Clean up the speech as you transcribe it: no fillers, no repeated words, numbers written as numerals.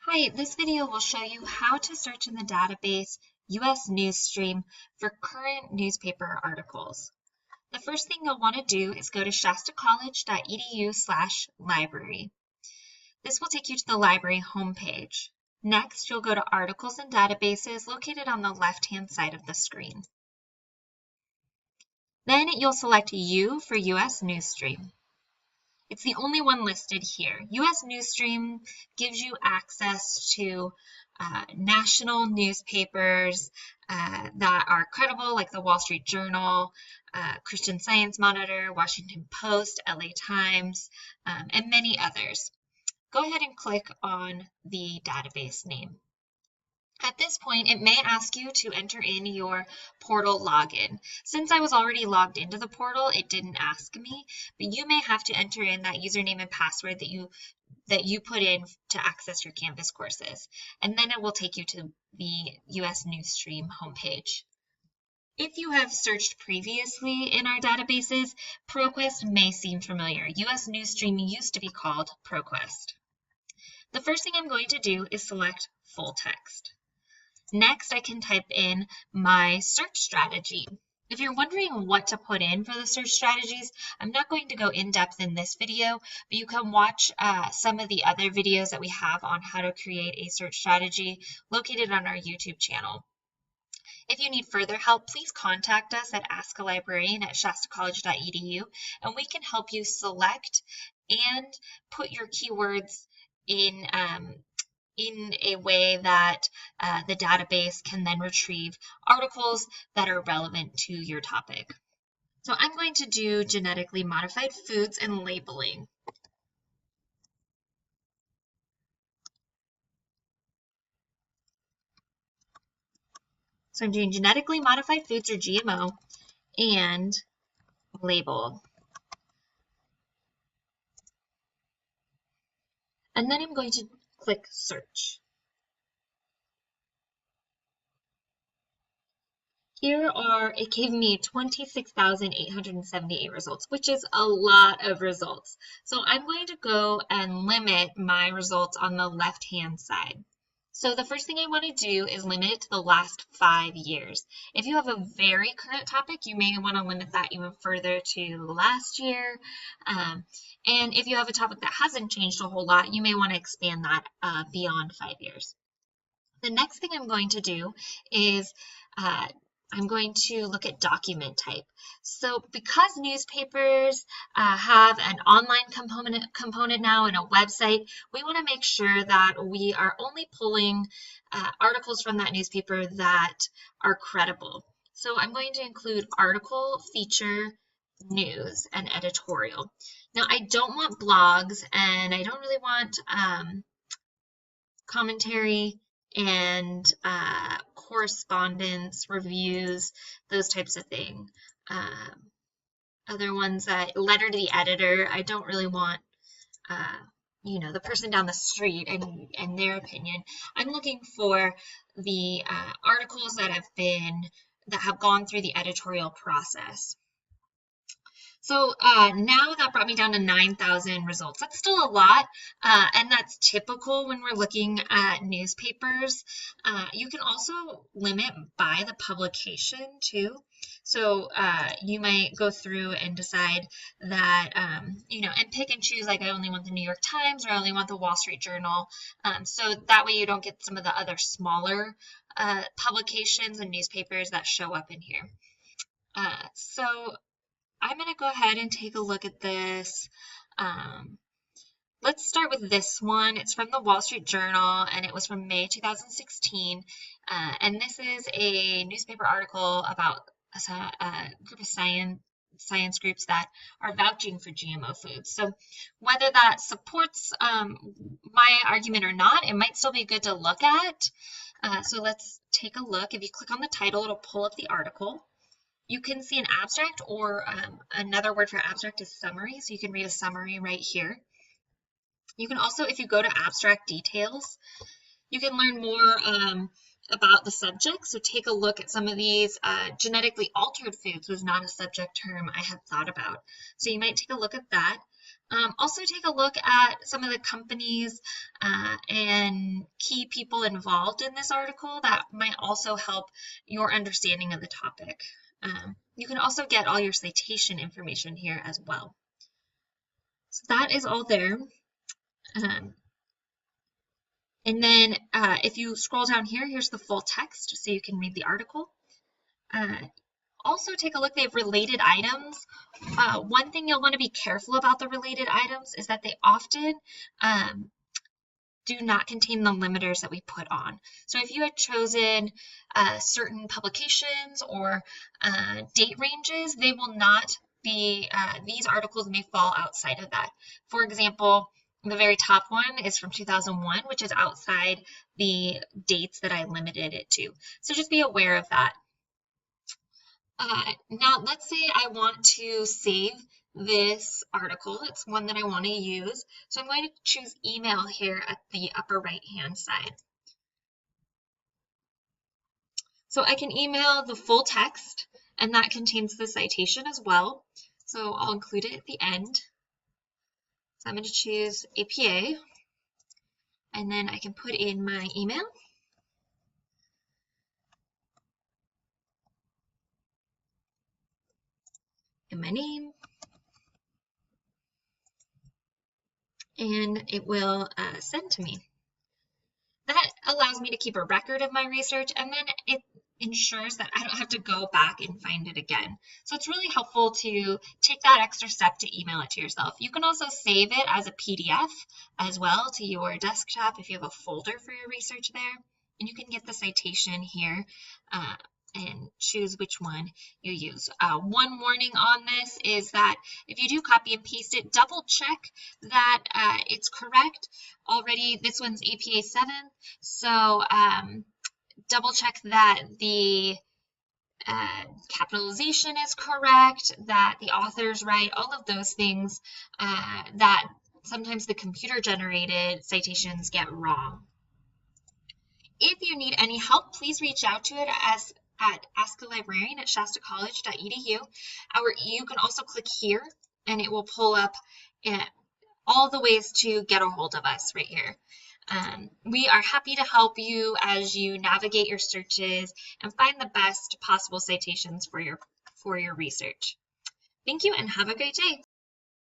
Hi, this video will show you how to search in the database USNewsstream for current newspaper articles. The first thing you'll want to do is go to shastacollege.edu/library. This will take you to the library homepage. Next, you'll go to Articles and Databases located on the left-hand side of the screen. Then you'll select U for USNewsstream. It's the only one listed here. USNewsstream gives you access to national newspapers that are credible, like the Wall Street Journal, Christian Science Monitor, Washington Post, LA Times, and many others. Go ahead and click on the database name. At this point, it may ask you to enter in your portal login. Since I was already logged into the portal, it didn't ask me, but you may have to enter in that username and password that you put in to access your Canvas courses, and then it will take you to the USNewsstream homepage. If you have searched previously in our databases, ProQuest may seem familiar. USNewsstream used to be called ProQuest. The first thing I'm going to do is select full text. Next, I can type in my search strategy. If you're wondering what to put in for the search strategies, I'm not going to go in depth in this video, but you can watch some of the other videos that we have on how to create a search strategy located on our YouTube channel. If you need further help, please contact us at askalibrarian@shastacollege.edu, and we can help you select and put your keywords in a way that the database can then retrieve articles that are relevant to your topic. So I'm going to do genetically modified foods and labeling. So I'm doing genetically modified foods, or GMO, and label. And then I'm going to click search. It gave me 26,878 results, which is a lot of results. So I'm going to go and limit my results on the left-hand side. So the first thing I want to do is limit it to the last 5 years. If you have a very current topic, you may want to limit that even further to last year. And if you have a topic that hasn't changed a whole lot, you may want to expand that beyond 5 years. The next thing I'm going to do is I'm going to look at document type. So because newspapers have an online component now and a website, we want to make sure that we are only pulling articles from that newspaper that are credible. So I'm going to include article, feature, news, and editorial. Now I don't want blogs, and I don't really want commentary and correspondence, reviews, those types of things. Other ones that letter to the editor, I don't really want, the person down the street and their opinion. I'm looking for the articles that have gone through the editorial process. So now that brought me down to 9,000 results. That's still a lot, and that's typical when we're looking at newspapers. You can also limit by the publication too. So you might go through and decide that, and pick and choose, like I only want the New York Times or I only want the Wall Street Journal. So that way you don't get some of the other smaller publications and newspapers that show up in here. So I'm going to go ahead and take a look at this. Let's start with this one. It's from the Wall Street Journal, and it was from May 2016. And this is a newspaper article about a group of science groups that are vouching for GMO foods. So whether that supports my argument or not, it might still be good to look at. So let's take a look. If you click on the title, it'll pull up the article. You can see an abstract, or another word for abstract is summary, so you can read a summary right here. You can also, if you go to abstract details, you can learn more about the subject. So take a look at some of these. Genetically altered foods was not a subject term I had thought about. So you might take a look at that. Also take a look at some of the companies and key people involved in this article that might also help your understanding of the topic. You can also get all your citation information here as well. So that is all there. And then if you scroll down here, here's the full text so you can read the article. Also take a look, they have related items. One thing you'll want to be careful about the related items is that they often do not contain the limiters that we put on. So if you had chosen certain publications or date ranges, they will not be, these articles may fall outside of that. For example, the very top one is from 2001, which is outside the dates that I limited it to. So just be aware of that. Now, let's say I want to save this article. It's one that I want to use. So I'm going to choose email here at the upper right-hand side. So I can email the full text, and that contains the citation as well. So I'll include it at the end. So I'm going to choose APA, and then I can put in my email. And my name. And it will send to me. That allows me to keep a record of my research, and then it ensures that I don't have to go back and find it again. So it's really helpful to take that extra step to email it to yourself. You can also save it as a PDF as well to your desktop if you have a folder for your research there. And you can get the citation here and choose which one you use. One warning on this is that if you do copy and paste it, double check that it's correct. Already, this one's APA 7, so double check that the capitalization is correct, that the author's right, all of those things that sometimes the computer-generated citations get wrong. If you need any help, please reach out to it at askalibrarian@shastacollege.edu. You can also click here, and it will pull up all the ways to get a hold of us right here. We are happy to help you as you navigate your searches and find the best possible citations for your research. Thank you and have a great day.